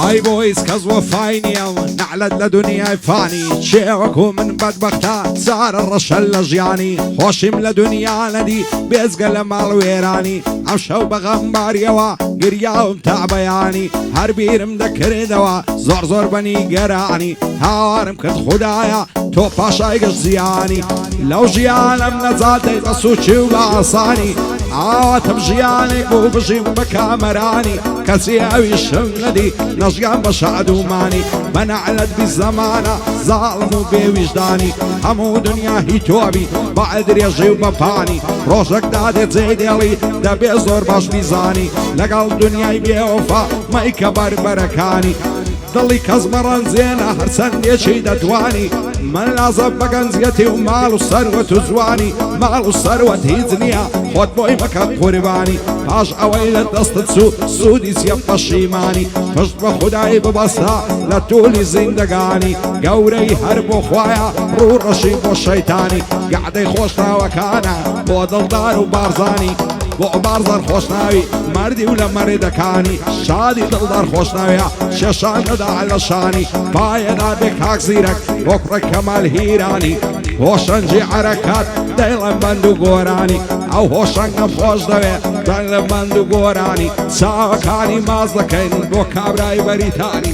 ئای بۆی کەس وەفای نییە نەعلەت لە دنیای فانی شێوەکو من بەدبەختە چارە ڕەشە لە ژیانی خۆشیم لە دنیا نەدی بێزگە لە ماڵ وێرانی ئەم شەو بەغەمباریەوە گریاوم تا بەیانی هەر بیرم دەکردەوە زۆر زۆر بەنی گەرانی هاوارم کرد خوددایە تۆ پاشای گەشت زیانی لەو ژیانم نەجاتەی بە سوچی و بە ئاسانی ئاواتم ژیانێک بوو بژیم بە کامەرانی کەسی ئەویشم نەدی نەژیان بە شادومانی بە نەعلەت بی زەمانە زاڵم و بێویژدانی هەموو دنیا هی تۆبی بە ئەدرێژی و بەپانی ڕۆژێک دادێت جێی دێڵی دەبێ زۆر باش بیزانی لەگەڵ دنیای بێوەفا مەیکە بەربەرەکانی دڵی کەس مەڕەنجێنە هەرچەندێکی دەتوانی من لازم بە گەنجەتی و ماڵ و سەروەت و جوانی ماڵ و سەروەت هیچ نییە خۆت بۆی مەکە قوربانی پاش ئەوەی لە دەستت سوودی چیە پەشیمانی پشت بە خودایی ببەستە لە توولی زیندەگانی گەورەی هەر بۆ خوایە ڕوو ڕەشی بۆ شەیتانی گەعدەی خۆشناوەکانە بۆ دڵدار و بارزانی بۆ بارزان خۆشناوی مردی و لە مەڕێدەکانی شادی دڵدار خۆشناویە شێشان نەدا لە شانی پایەدا بێ کاک زیرەک بۆ کوڕە کەمال هیرانی هۆشەنجی عەرەکات دەیڵە بەند و گۆرانی ئەو هۆشەنگەم خۆش دەوێ دەنگ لە بەند و گۆرانی چاوەکانی ماز دەکەین بۆ کابرای بەریتانی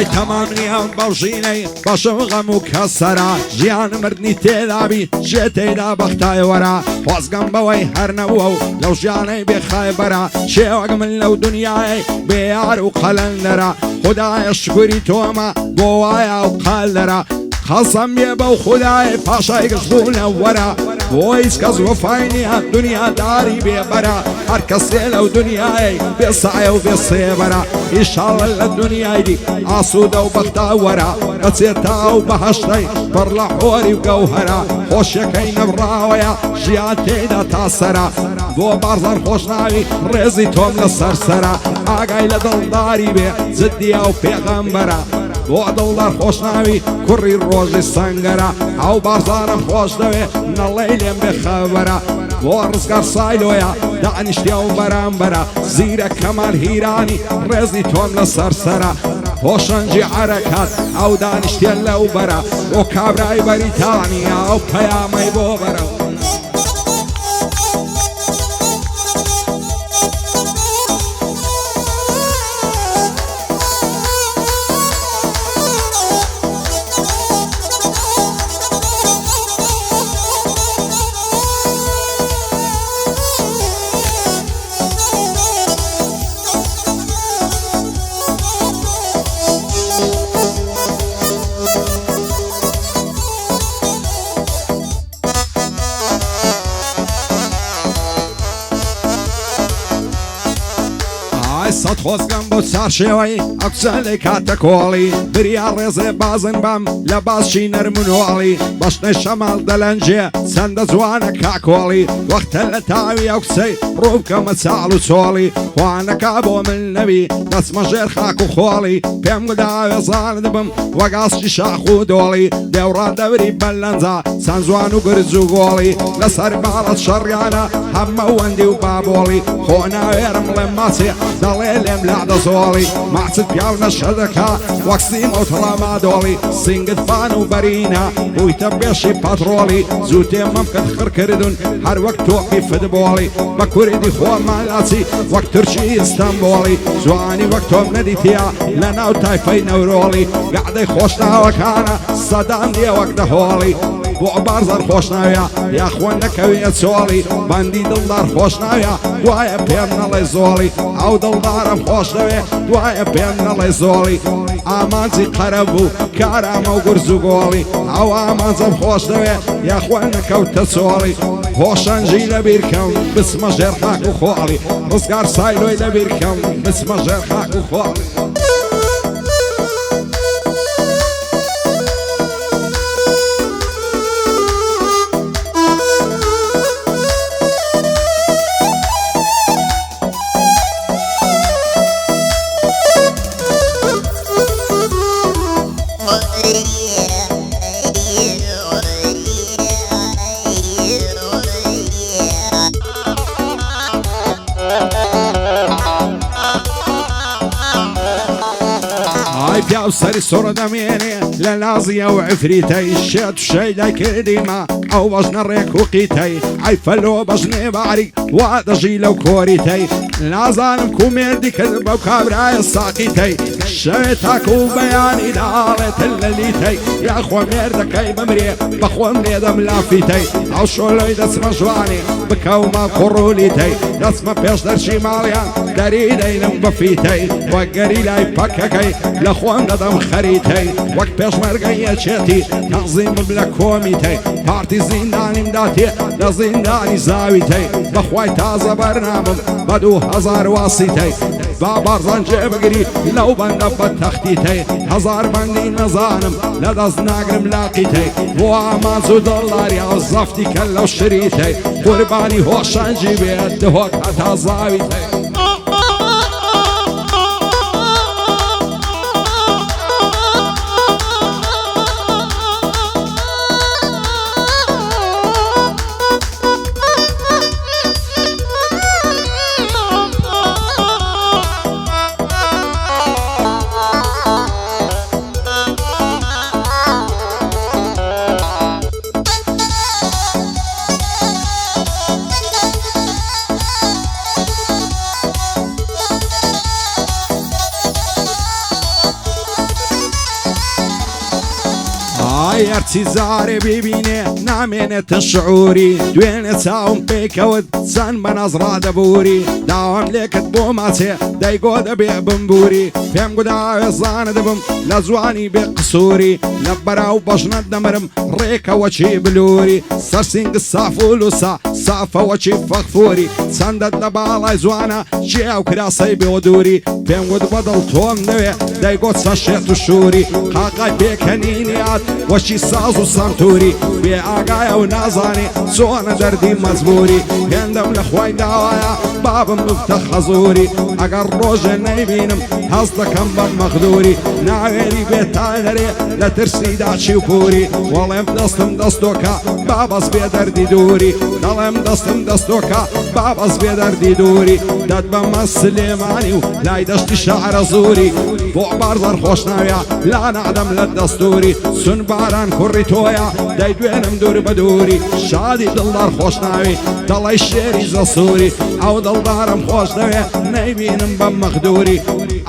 ئای تەمام نییە بەو ژینەی بەشم غەم و کەسەرە ژیان مردنی تێدابی ژێ تێدا بەختایوەرە خۆزگەم بەوەی هەر نەبووە و لەو ژیانەی بێخایبەرە شێوەک من لەو دنیای بێیار و قەلەندەرە خودایە شکوری تۆمە بۆ وایە و قەلدەرە خەسەم بێ بەو خودای پاشای گەشتبوونە وەرە بۆ هیچ کەس وەفای نییە دنیاداری بێبەرە هەر کەسێ لەو دنیای بێسایە و بێسێبەرە ئیشاڵە لە دنیای دی ئاسوودە و بەختاوەرە دەچێتە و بەهەشتەی پڕ لە حۆری و گەوهەرە خۆشیەکەی نەبڕاوەیە ژیان تێدا تا سەرە بۆ بارزان خۆشناوی ڕێزی تۆم لە سەرسەرە ئاگای لە دڵداری بێ جددیە و پێغەمبەرە بۆ دڵدار خۆشناوی کوڕی ڕۆژی سەنگەرە ئەو بارزانم خۆش دەوێ نەڵێی لێم بێخەبەرە بۆ ڕزگار سایلۆیە دانیشتیا و بەرامبەرە زیرە کەمال هیرانی ڕێزی تۆم لە سەرسەرە هۆشەنجی عەرەکات ئەو دانیشتێن لەو بەرە بۆ کابرای بەریتانیا ئەو پەیامەی بۆ بەرە سەد خۆزگەم بۆ چارشێوەی ئەو کچەلەی کاتە کۆڵی بریا ڕێزێ بازن بەم لە باشی نەرمونۆڵی بەشنەی شەماڵ دەلەنجێ چەندە جوانە کاکۆڵی وەختە لە تاوی ئەو کچەی ڕووبکەمە چاڵ و چۆڵی خوانەکا بۆ من نەبی دەچمە ژێر خاک و خۆڵی پێم گوداوێ زان دەبم وەگاستی شاخ و دۆڵی دێوڕان دەوری بەلەنجا چەند جوان و گرج و گۆڵی لەسەر باڵەت شەڕیانە هەمە وەندی و بابۆڵی خۆ ناوێرم لێم ماچێ دەڵێ لێم لا دەزۆڵی ماچت پیاو نەشە دەکا وەک سیم و تەڵەما دۆڵی سینگت فان و بەرینە بوویتە بێشی پەتڕۆڵی زوو تێمەم کرد خڕکردون هەر وەک تۆقی فدبۆڵی بە کوردی خۆمان لاچی وەک تورکی ئیستانبۆڵی جوانی وەک تۆم نەدیتیا لە ناو تایفەی نەورۆڵی گەعدەی خۆشناوەکانە سەدان نییە وەک دەهۆڵی بۆ بارزار خۆشناویە یاخۆن نەکەویە چۆڵی بەندی دڵدار خۆشناویە دوایە پێم نەڵێ زۆڵی ئەو دڵدارم خۆش دەوێ دوایە پێم نەڵێ زۆڵی ئامانجی قەرە بوو کارامە و گورز و گۆڵی ئەو ئامانجەم خۆش دەوێ یاخۆن نەکەوتە چۆڵی هۆشەنجی لەبیرکەم بسمە ژێر خاک و خۆڵی ڕزگار سایلۆی لەبیرکەم بسمە ژێر خاک و خۆڵی ئای پیا و سەری سۆڕ دەمێنێ لە نازیە و عفریتەی شێت شەی لای کردیمە ئەو بەژنە ڕێک و قیتەی ئای فەلۆ بەژنێ باریک وا دەژی لەو کۆریتەی نازانم کو مێردی کرد بەو کابرایە ساقیتەی شەوێ تاکە و بەیانی داڵێتن لە لیتەی یاخۆ مێردەکەی بمرێ بەخۆم لێدەم لافیتەی ئەو شۆلۆی دەچمە جوانێ بکەومە قوڕولیتەی دەچمە پێش دەرچی ماڵیان دەری دەینم بەفیتەی وەک گەری لای پەکەکەی لە خۆم دەدەم خەریتەی وەک پێشمەرگەی یەچێتی تەنزیمم لە کۆمیتەی پارتی زیندانیم داتێ لە زیندانی زاویتەی بەخوای تازە بەرنامم بە 2000 واسیتەی با بارزان جێبگری لەو بەندە بە تەختیتەی هەزار بەندی نەزانم لە دەست ناگرم لاقیتەی بۆ ئامانج و دڵداریا و زەفتی کە لەو شریتەی قوربانی هۆشانجی بێت دهۆک هەتا زاویتەی هەرچی زارێ ببینێ نامێنێتە شعوری دوێنێ چاوم پێکەوت چەند بە نەزڕا دەبووری داوام لێکت بۆ ماچێ دەیگۆ دەبێ بمبووری پێم گوداوێ زانە دەبم لە جوانی بێ قسووری لە بەراو بەژنەت دەمرم ڕێکەوەچی بلووری سەرسینگ سافولوسا سافەوەچی فەخفوری چەندەت لە باڵای جوانە چێ و کراسەی بێ دووری پێم گوت بەدڵ تۆم نەوێ دەیگۆت سەشێت و شووری قاقای پێکەنینیات وەشی ساز و سەمتوری بێ ئاگایە و نازانێ چۆنە دەردی مەزبوری هێندەم لە خوای داوایە بابم بفتە خەزوری ئەگەر ڕۆژێ نەیبینم هەز دەکەم بە مەخدوری ناوێری بێت تا دەرێ لە ترسی داچی و پووری وەڵێم دەستم دەستۆکە بابەز بێ دەردی دووری دەڵێم دەستم دەستۆکە بابەز بێ دەردی دووری دەت بەمە سلێمانی و لای دەشتی شەعرە زووری بۆ بارزەر خۆش ناویە لا نادەم لە دەستوری سون باران کوڕی تۆیە دەیدوێنم دوور بە دووری شادی دڵدار خۆش ناوی دەڵی شێری زەسووری ئەو دڵدارم خۆش دەوێ نەیبینم بە مەخدوری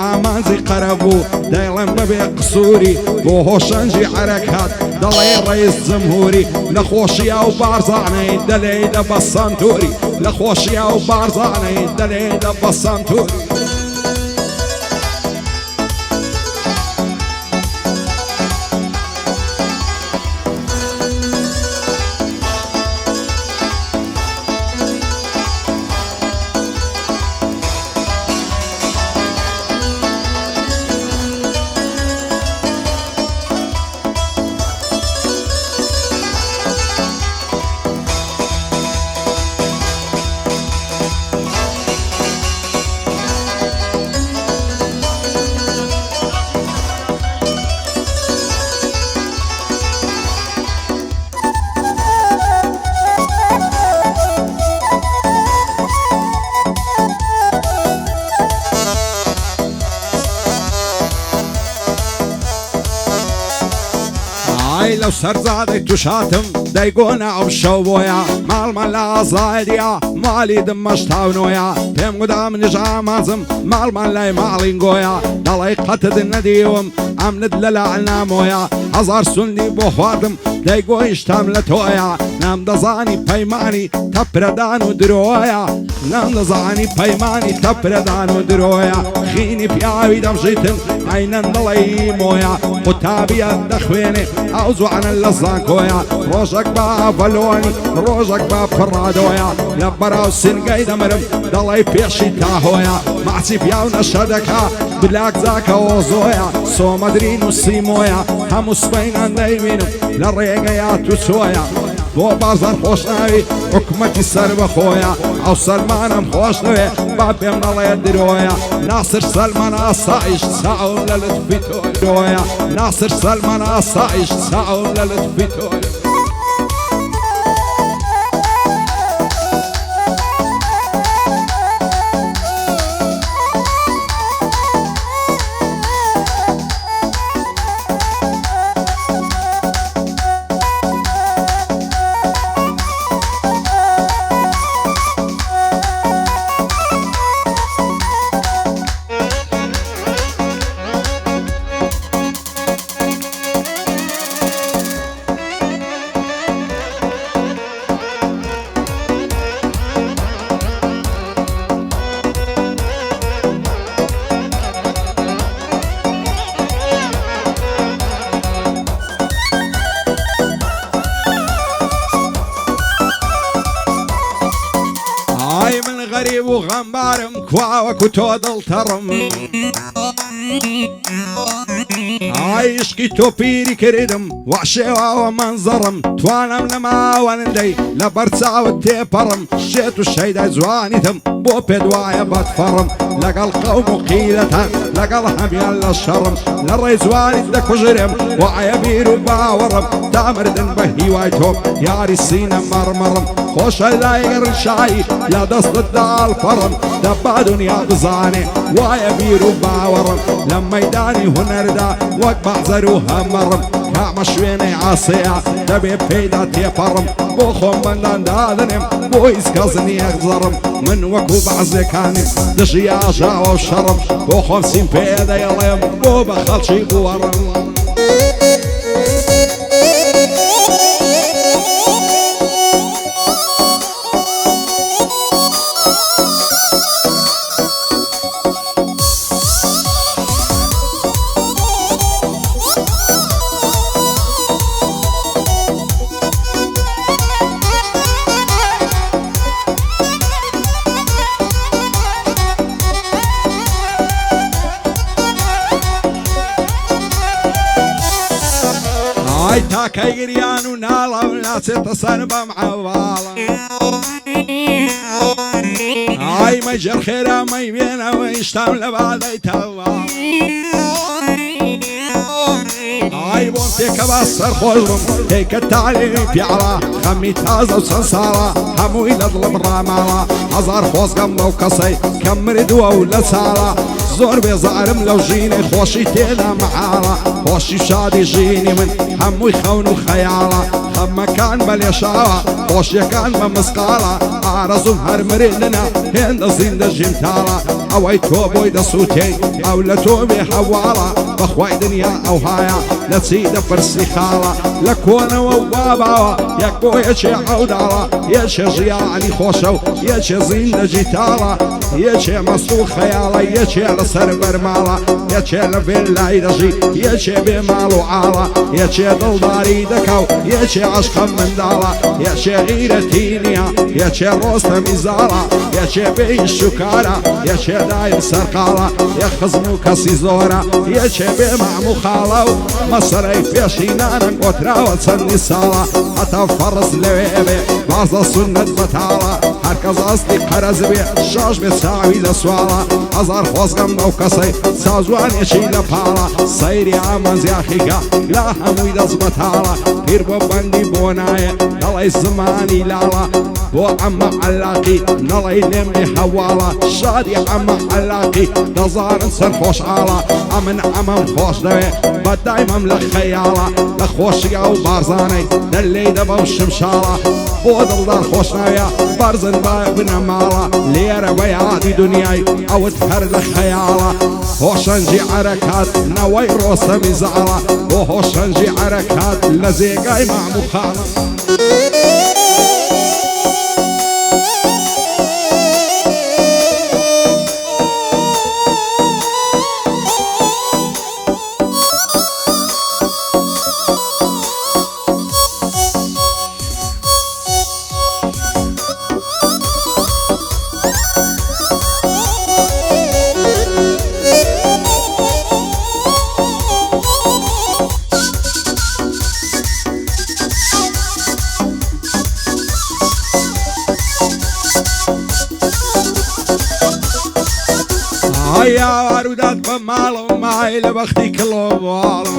ئامانجی قەرەبوو دەیڵێم بەبێ قسووری بۆ هۆشەنجی عەرەکات دەڵێ ڕەیس جمهوری لە خۆشیە و بارزانەی دەلێیدە بە سەنتوری لە خۆشیە و بارزانەی دەلێیدە بە سەنتوری لەو سەرزادەی تووشاتم دەیگۆنە ئەو شەو بۆیە ماڵمان لە ئازادیە ماڵی دمەش تاونۆیە پێم گودا منیش ئامانجم ماڵمان لای ماڵین گۆیە دەڵێ قەتت نەدیوم ئەمنت لە لاعل نامۆیە هەزار سوندی بۆ خواردم دەیگۆیشتم لە تۆیە نام دەزانی پەیمانی تەپرەدان و درۆیە نام دەزانی پەیمانی تەپرەدان و درۆیە خینی پیاوی دەمژیتن عینەن دڵی مۆیە قوتابیە دەخوێنێ ئەو جوانە لە زانکۆیە ڕۆژێک بە بەلۆنی ڕۆژێک بە پڕادۆیە لە بەراو سنگەی دەمرم دەڵی پێشی تاهۆیە ماچی پیاو نەشە دەکا بلاک زاکەوە زۆیە سۆمەدرین و سیمۆیە هەموو سبەینان دەیبینم لە ڕێگەیە تو چۆیە بۆ بازار خۆش ناوی حکومەتی سەر بەخۆیە ئەو سەلمانم خۆش نوێ با پێم نەڵێ درۆیە ناسر سەلمان ئاسایش چاوم لە لەتفی تۆیە ناسر سەلمان ئاسایش چاوم لە لەتفی تۆیە غەمبارم کواوەکو تۆ دڵتەڕم عیشقی تۆ پیری کردم وەحشێواوە منزەڕم توانم لە ماوەندەی لە بەرچاوت تێپەڕم شێت و شەیدای جوانیتم بۆ پێت وایە بەدفەڕم لەگەڵ قەوم و قیلەتان لەگەڵ هەمیان لە شەڕم لە ڕێی جوانیت دەکوژرم وایە بیر و باوەڕم دامردن بە هیوای تۆ یاری سینە مەڕمەڕم خۆشە لایگەڕشایی لە دەستت داڵپەڕم دەبا دنیا بزانێ وایە بیر و باوەڕم لە مەیدانی هونەردا وەک بەعزەر و هەمەڕم کامە شوێنەی عاسەیە دەبێ پێیدا تێپەڕم بۆ خۆم بەندان دادنێم بۆ هیچ کەس نییە زەڕم من وەکو بەعزەکانیم دژی ئاژاوە و شەڕم بۆ خۆم سیم پێدەیەڵێم بۆ بە خەڵکی بوەڕم ئای تاکەی گریان و ناڵە و ناچێتە سەر بەم عەواڵە ئای مەجەر خێرا مەی بێنەوە ئیشتام لە بادەی تەواڵ ئای بۆم پێکەوە سەرخۆش بم هێکە تاڵێوی پیاڵە خەمی تازە و چەند ساڵە هەمووی لە دڵم ڕاماڵە هەزار خۆزگەم لەو کەسەی کەم مردووە و لە چاڵە زۆر بێزارم لەو ژینەی خۆشی تێدا مەحاڵە خۆشی شادی ژینی من هەمووی خەون و خەیاڵە خەمەکان بە لێشاوە خۆشیەکان بە مسقاڵە ئارەزوم هەر مردنە هێندە زیندە ژیمتاڵە ئەوەی تۆ بۆی دەسووتێی ئەو لە تۆ بێ هەواڵە بەخوای دنیا ئەو هایە لە چی دەپرسی خاڵە لە کۆنەوە و باباوە یەک بۆ یەکێ ئەوداڵە یەکێ ژیانی خۆشە و یەکێ زیندە جیتاڵە یەکێ مەست و خەیاڵە یەکێ لەسەر بەرماڵە یەکێ لە ڤێلای دەژی یەکێ بێ ماڵ و عاڵە یەکێ دڵداری دەکا و یەکێ عەشقە منداڵە یەکێ غیرەتی نییە یەکێ ڕۆستە میزاڵە یەکێ بێئیش و کارە یەکێ دایم سەرقاڵە یەک خزم و کەسی زۆرە یەکێ بێ مەعم و خاڵە و مەسەرەی پێشینانم گۆتراوە چەندی ساڵە هەتا فەڕز لەوێ بێ بازە سونەت بەتاڵە هەرکەس ئەستی قەرەز بێ شاش بێ چاوی لە سواڵە هەزار خۆزگەم بەو کەسەی سازوانێکی لە پاڵە سەیری ئامانزیاخیکە لا هەمووی دەست بەتاڵە پیر بۆ بەندی بۆ نایە دەڵی زمانی لاڵە بۆ ئەمە عەلاقی نەڵی لێم لێ هەواڵە شادی ئەمە عەلاقی دەزارن سەرخۆش ئاڵە ئەمن ئەمەم خۆش دەوێ بەدایمەم لە خەیاڵە لە خۆشیە و بارزانەی دەلێی دەبە و شمشاڵە بۆ دڵدار خۆش ناویە بەرزن با بنە ماڵە لێرە بە یادی دنیای ئەوت هەر لە خەیاڵە هۆشەنجی عەرەکات نەوەی ڕۆستەمی زاڵە بۆ هۆشەنجی عەرەکات لە زێگای مەعم و خاڵە ئای یاوارودات بە ماڵە و مای لە بەختی کڵۆواڵم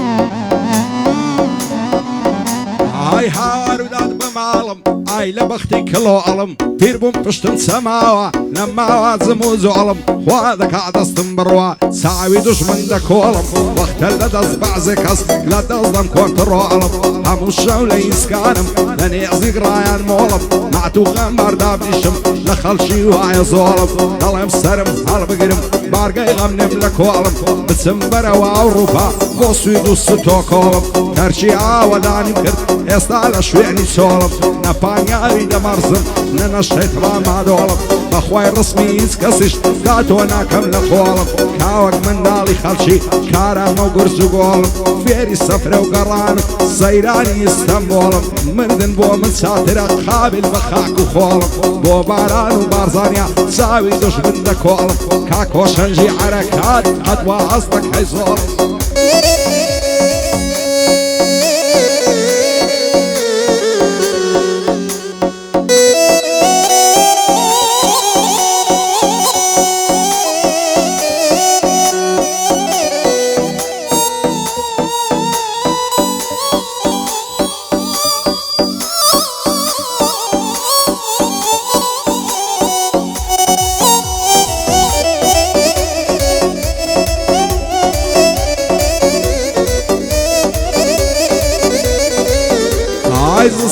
ئای هاوارودات بە ماڵم ئای لە بەختی کڵۆ ئەڵم پیر بووم پشتم سەماوە نەماوازم و زۆڵم خوا دەکا دەستم بڕوە چاوی دوژمن دەکۆڵم وەختە لە دەست بەعزێ کەس لە دەستم کۆنتڕۆڵم هەموو شەو لە ئیسکانم لە نێزی گڕایان مۆڵم ماتووغەم بەردابریشم لە خەڵکی وایە زۆڵم دەڵێم سەرم هەڵبگرم بارگەی غەمنم لە کۆڵم بچم بەرەوە ئەوڕووپا بۆ سوید و ستۆکۆڵم تەرچی ئاوەدانیم کرد ئێستا لە شوێنی چۆڵم نەپانیاوی دەمەرزم نەنەشێت ڕامادۆڵم بەخوای ڕسمی هیچ کەسیش داتۆ ناکەم لە قۆڵم کاوەک منداڵی خەڵکی کارامە و گورج و گۆڵم فێری سەفرە و گەڕانم سەیرانی ئیستەنبۆڵم مردن بۆ من چاترە قابل بە خاک و خۆڵم بۆ باران و بارزانیا چاوی دوژمن دەکۆڵم کاکۆشەنجی عەرەکات هەتوا هەست دەکەی زۆڵم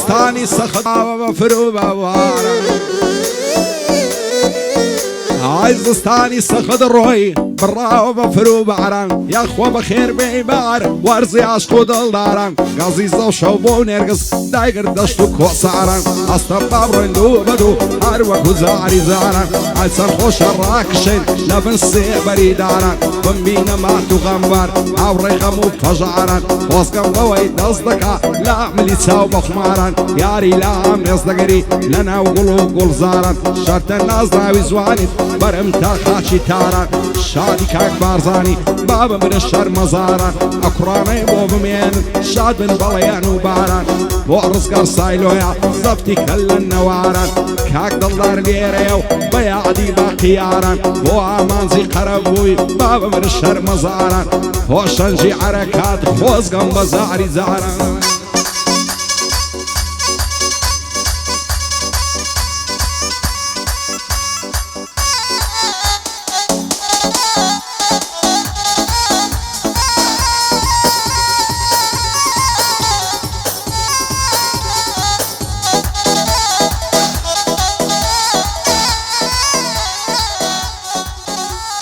زستانی سەخت بە فرو بەوارە ئای زستانی سەخت ڕۆی بڕاوە بە فرو بەعران یاخوا بە خێر بێبار وەرزی عاشق و دڵداران گازی زەو شەو بۆ نێرگس دایگر دەشت و کۆساران ئەستە بابڕۆین دوو بەدوو هەر وەکو جاری زاران ئای چەند خۆشە ڕاکشێن لە بن سێبەری داران بمبینە مات و غەمبار هاوڕێی غەم و فەژاران خۆزگەم بەوەی دەست دەکا لە عملی چاو بە خوماران یاری لام نێز دەگەری لە ناو گوڵ و گوڵزاران شەرتە نازراوی جوانیت بەرم تا خاچی تاران شادی کاک بارزانی بابە منە شەرمەزاران ئەکوڕانەی بۆ بمێنن شاد بن بەڵێیان و باران بۆ ڕزگار سایلۆیە زەفتی کەل لە نەواران کاک دڵدار لێرەیە و بە یادی باقیاران بۆ ئامانزی قەرەبووی بابە منە شەرمەزاران هۆشەنجی عەرەکات خۆزگەم بە زاری زاران